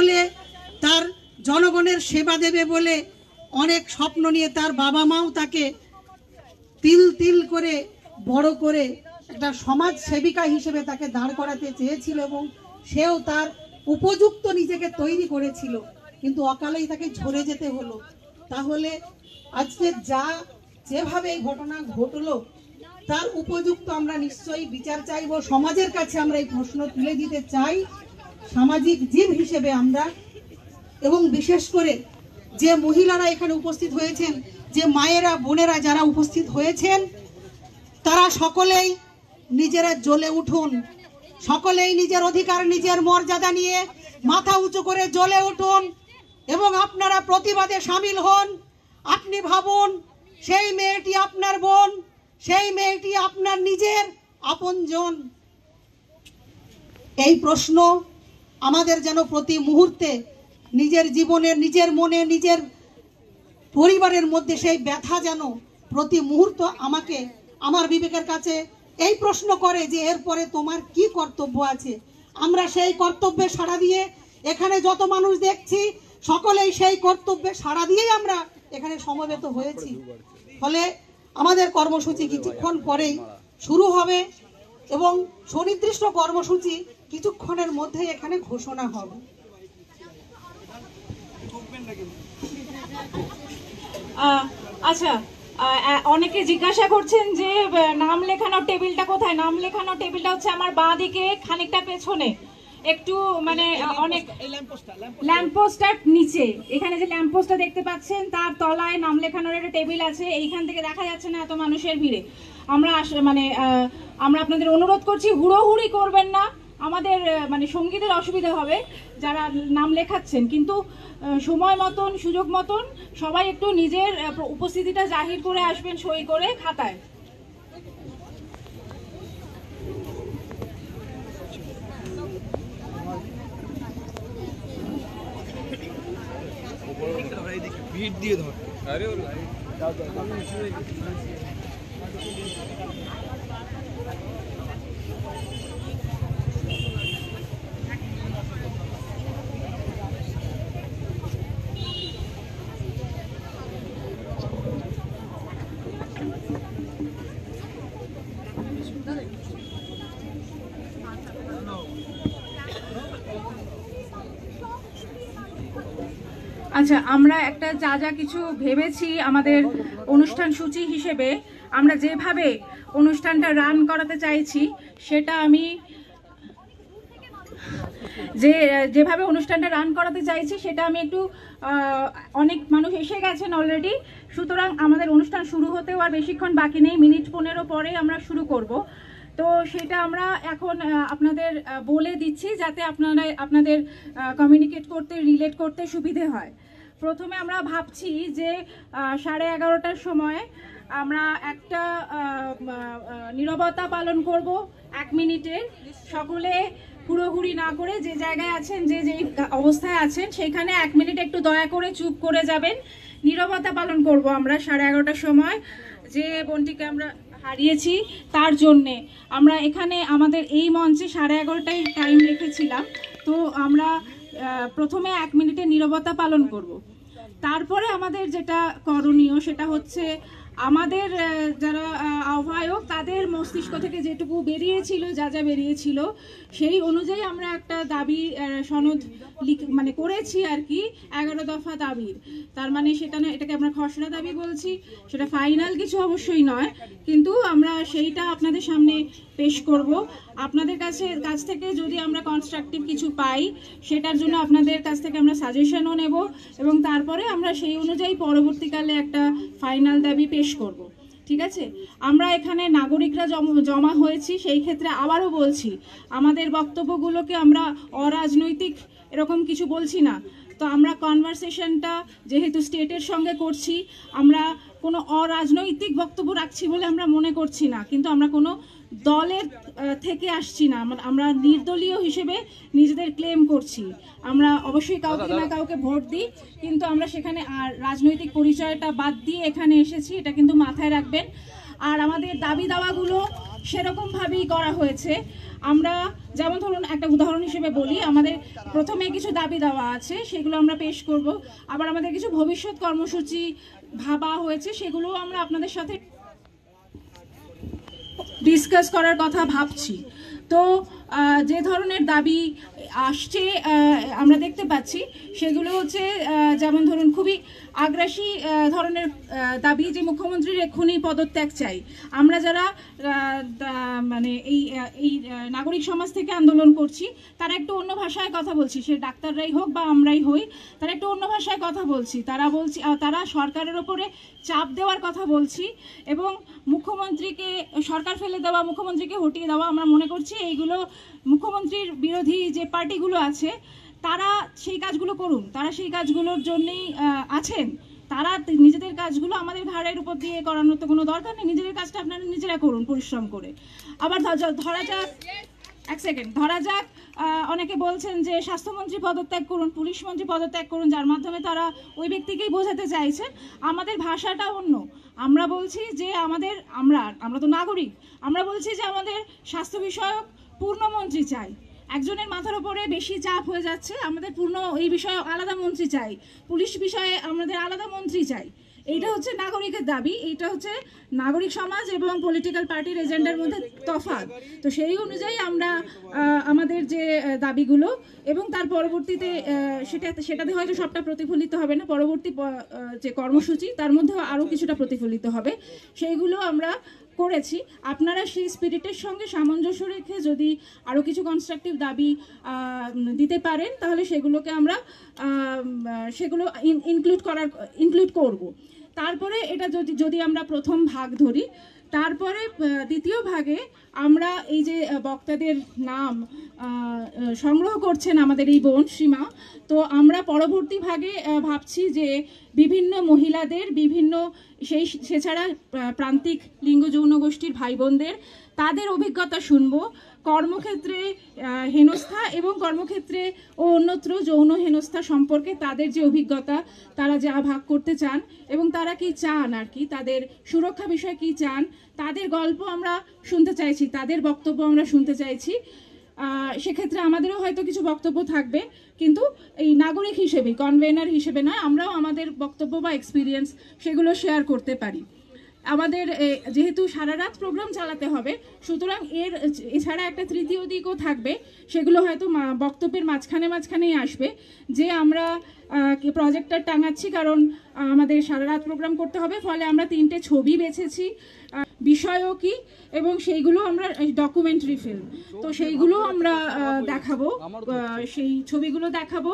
বলে, তার জনগণের সেবা দেবে বলে অনেক স্বপ্ন নিয়ে তার বাবা মাও তাকে তিল তিল করে বড় করে একটা সমাজ সেবিকা হিসেবে তাকে দাঁড় করাতে চেয়েছিল এবং সেও তার উপযুক্ত নিজেকে তৈরি করেছিল, কিন্তু অকালেই তাকে ঝরে যেতে হলো। তাহলে আজকে যেভাবে এই ঘটনা ঘটলো তার উপযুক্ত আমরা নিশ্চয়ই বিচার চাইব। সমাজের কাছে আমরা এই প্রশ্ন তুলে দিতে চাই সামাজিক জীব হিসেবে আমরা, এবং বিশেষ করে যে মহিলারা এখানে উপস্থিত হয়েছেন, যে মায়েরা বোনেরা যারা উপস্থিত হয়েছেন, তারা সকলেই নিজেরা জ্বলে উঠুন, সকলেই নিজের অধিকার নিজের মর্যাদা নিয়ে মাথা উঁচু করে জ্বলে উঠুন এবং আপনারা প্রতিবাদে সামিল হন। আপনি ভাবুন, সেই মেয়েটি আপনার বোন, সেই মেয়েটি আপনার নিজের আপনজন। এই প্রশ্ন আমাদের যেন প্রতি মুহূর্তে নিজের জীবনে, নিজের মনে, নিজের পরিবারের মধ্যে সেই ব্যথা যেন প্রতি মুহূর্ত আমাকে আমার বিবেকের কাছে এই প্রশ্ন করে যে এরপরে তোমার কি কর্তব্য আছে। আমরা সেই কর্তব্যে সাড়া দিয়ে এখানে যত মানুষ দেখছি সকলেই সেই কর্তব্যে সাড়া দিয়েই আমরা এখানে সমবেত হয়েছি। ফলে আমাদের কর্মসূচি কিছুক্ষণ পরেই শুরু হবে এবং সুনির্দিষ্ট কর্মসূচি কিছুক্ষণের মধ্যে এখানে ঘোষণা হবে। আচ্ছা, অনেকে জিজ্ঞাসা করছেন যে নাম লেখানোর টেবিলটা কোথায়। নাম লেখানোর টেবিলটা হচ্ছে আমার বাঁ দিকে, খানিকটা পেছনে, একটু মানে অনেক ল্যাম্পপোস্টার নিচে। এখানে যে ল্যাম্পপোস্টটা দেখতে পাচ্ছেন তার তলায় নাম লেখানোর একটা টেবিল আছে। এইখান থেকে দেখা যাচ্ছে না এত মানুষের ভিড়ে। আমরা আপনাদের অনুরোধ করছি, হুড়োহুড়ি করবেন না। আমাদের মানে সঙ্গীদের অসুবিধা হবে যারা নাম লেখাচ্ছেন, কিন্তু সময় মতন, সুযোগ মতন সবাই একটু নিজের উপস্থিতিটা জাহির করে আসবেন সই করে খাতায়। আচ্ছা, আমরা একটা যা কিছু ভেবেছি আমাদের অনুষ্ঠান সূচি হিসেবে, আমরা যেভাবে অনুষ্ঠানটা রান করাতে চাইছি সেটা আমি যেভাবে অনুষ্ঠানটা রান করাতে চাইছি সেটা আমি একটু অনেক মানুষ এসে গেছেন অলরেডি, সুতরাং আমাদের অনুষ্ঠান শুরু হতেও আর বেশিক্ষণ বাকি নেই, মিনিট 15 পরে আমরা শুরু করব। তো সেটা আমরা এখন আপনাদের বলে দিচ্ছি যাতে আপনাদের কমিউনিকেট করতে, রিলেট করতে সুবিধে হয়। প্রথমে আমরা ভাবছি যে 11:30টার সময় আমরা একটা নীরবতা পালন করব 1 মিনিটের। সকলে হুড়োহুড়ি না করে যে জায়গায় আছেন, যে অবস্থায় আছেন সেখানে 1 মিনিট একটু দয়া করে চুপ করে যাবেন। নীরবতা পালন করব আমরা 11:30টার সময়। যে বোনটিকে আমরা হারিয়েছি তার জন্যে আমরা এখানে আমাদের এই মঞ্চে 11:30টায় টাইম রেখেছিলাম। তো আমরা প্রথমে 1 মিনিটের নীরবতা পালন করব। তারপরে আমাদের যেটা করণীয় সেটা হচ্ছে আমাদের যারা আহ্বায়ক তাদের মস্তিষ্ক থেকে যেটুকু বেরিয়েছিল, যা বেরিয়েছিল সেই অনুযায়ী আমরা একটা দাবি সনদ মানে করেছি আর কি, 11 দফা দাবির। তার মানে সেটা না, এটাকে আমরা খসড়া দাবি বলছি, সেটা ফাইনাল কিছু অবশ্যই নয়, কিন্তু আমরা সেইটা আপনাদের সামনে পেশ করব। আপনাদের কাছ থেকে যদি আমরা কনস্ট্রাকটিভ কিছু পাই সেটার জন্য আপনাদের কাছ থেকে আমরা সাজেশনও নেব এবং তারপরে আমরা সেই অনুযায়ী পরবর্তীকালে একটা ফাইনাল দাবি পেশ করব। ঠিক আছে? আমরা এখানে নাগরিকরা জমা হয়েছি, সেই ক্ষেত্রে আবারও বলছি আমাদের বক্তব্যগুলোকে আমরা অরাজনৈতিক এরকম কিছু বলছি না। তো আমরা কনভারসেশনটা যেহেতু স্টেটের সঙ্গে করছি, আমরা কোনো অরাজনৈতিক বক্তব্য রাখছি বলে আমরা মনে করছি না, কিন্তু আমরা কোনো দলের থেকে আসছি না, আমরা নির্দলীয় হিসেবে নিজেদের ক্লেম করছি। আমরা অবশ্যই কাউকে না কাউকে ভোট দিই, কিন্তু আমরা সেখানে আর রাজনৈতিক পরিচয়টা বাদ দিয়ে এখানে এসেছি, এটা কিন্তু মাথায় রাখবেন। আর আমাদের দাবি দাওয়াগুলো সেরকমভাবেই করা হয়েছে। আমরা যেমন ধরুন একটা উদাহরণ হিসেবে বলি, আমাদের প্রথমে কিছু দাবি দেওয়া আছে, সেগুলো আমরা পেশ করব। আবার আমাদের কিছু ভবিষ্যৎ কর্মসূচি ভাবা হয়েছে, সেগুলো আমরা আপনাদের সাথে ডিসকাস করার কথা ভাবছি। তো যে ধরনের দাবি আসছে আমরা দেখতে পাচ্ছি, সেগুলো হচ্ছে যেমন ধরুন খুবই আগ্রাসী ধরনের দাবি, যে মুখ্যমন্ত্রীর এক্ষুনি পদত্যাগ চাই। আমরা যারা মানে এই নাগরিক সমাজ থেকে আন্দোলন করছি, তারা একটু অন্য ভাষায় কথা বলছি, সে ডাক্তাররাই হোক বা আমরাই হই, তারা একটু অন্য ভাষায় কথা বলছি। তারা সরকারের ওপরে চাপ দেওয়ার কথা বলছি, এবং মুখ্যমন্ত্রীকে সরকার ফেলে দেওয়া, মুখ্যমন্ত্রীকে হটিয়ে দেওয়া। আমরা মনে করছি এইগুলো মুখ্যমন্ত্রীর বিরোধী যে পার্টিগুলো আছে, তারা সেই কাজগুলো করুন, তারা সেই কাজগুলোর জন্যই আছেন। তারা নিজেদের কাজগুলো আমাদের ঘাড়ের উপর দিয়ে করানোর তো কোনো দরকার নেই, নিজেদের কাজটা আপনারা নিজেরা করুন পরিশ্রম করে। আবার ধরা যাক, এক সেকেন্ড, ধরা যাক অনেকে বলছেন যে স্বাস্থ্যমন্ত্রী পদত্যাগ করুন, পুলিশ মন্ত্রী পদত্যাগ করুন, যার মাধ্যমে তারা ওই ব্যক্তিকেই বোঝাতে চাইছেন। আমাদের ভাষাটা অন্য। আমরা বলছি যে আমরা তো নাগরিক, আমরা বলছি যে আমাদের স্বাস্থ্য বিষয়ক পূর্ণমন্ত্রী চাই। একজনের মাথার উপরে বেশি চাপ হয়ে যাচ্ছে, আমাদের এই বিষয়ে আলাদা মন্ত্রী চাই, পুলিশ বিষয়ে আমাদের আলাদা মন্ত্রী চাই। এইটা হচ্ছে নাগরিকের দাবি, এইটা হচ্ছে নাগরিক সমাজ এবং পলিটিক্যাল পার্টির এজেন্ডার মধ্যে তফাৎ। তো সেই অনুযায়ী আমরা আমাদের যে দাবিগুলো, এবং তার পরবর্তীতে সেটাতে হয়তো সবটা প্রতিফলিত হবে না, পরবর্তী যে কর্মসূচি তার মধ্যেও আরও কিছুটা প্রতিফলিত হবে, সেইগুলো আমরা করেছি। আপনারা সেই স্পিরিটের সঙ্গে সামঞ্জস্য রেখে যদি আরও কিছু কনস্ট্রাকটিভ দাবি দিতে পারেন, তাহলে সেগুলোকে আমরা ইনক্লুড করব। তারপরে এটা যদি আমরা প্রথম ভাগ ধরি, তারপরে দ্বিতীয় ভাগে আমরা এই যে বক্তাদের নাম সংগ্রহ করছেন আমাদের এই বোন সীমা, তো আমরা পরবর্তী ভাগে ভাবছি যে বিভিন্ন মহিলাদের, সেছাড়া প্রান্তিক লিঙ্গ যৌন গোষ্ঠীর ভাই বোনদের, তাদের অভিজ্ঞতা শুনবো, কর্মক্ষেত্রে হেনস্থা এবং কর্মক্ষেত্রে ও অন্যত্র যৌন হেনস্থা সম্পর্কে তাদের যে অভিজ্ঞতা, তারা যা ভাগ করতে চান এবং তারা কি চান, আর কি তাদের সুরক্ষা বিষয়ে কি চান, তাদের গল্প আমরা শুনতে চাইছি, তাদের বক্তব্য আমরা শুনতে চাইছি। সেক্ষেত্রে আমাদেরও হয়তো কিছু বক্তব্য থাকবে, কিন্তু এই নাগরিক হিসেবে, কনভেনার হিসেবে নয়, আমরাও আমাদের বক্তব্য বা এক্সপিরিয়েন্স সেগুলো শেয়ার করতে পারি। আমাদের যেহেতু সারা রাত প্রোগ্রাম চালাতে হবে, সুতরাং এছাড়া একটা তৃতীয় দিকও থাকবে, সেগুলো হয়তো বক্তব্যের মাঝখানেই আসবে, যে আমরা প্রজেক্টর টাঙাচ্ছি, কারণ আমাদের সারা রাত প্রোগ্রাম করতে হবে, ফলে আমরা 3টে ছবি বেছেছি, বিষয়ও কি, এবং সেইগুলো আমরা ডকুমেন্টারি ফিল্ম, তো সেইগুলো আমরা দেখাবো, সেই ছবিগুলো দেখাবো।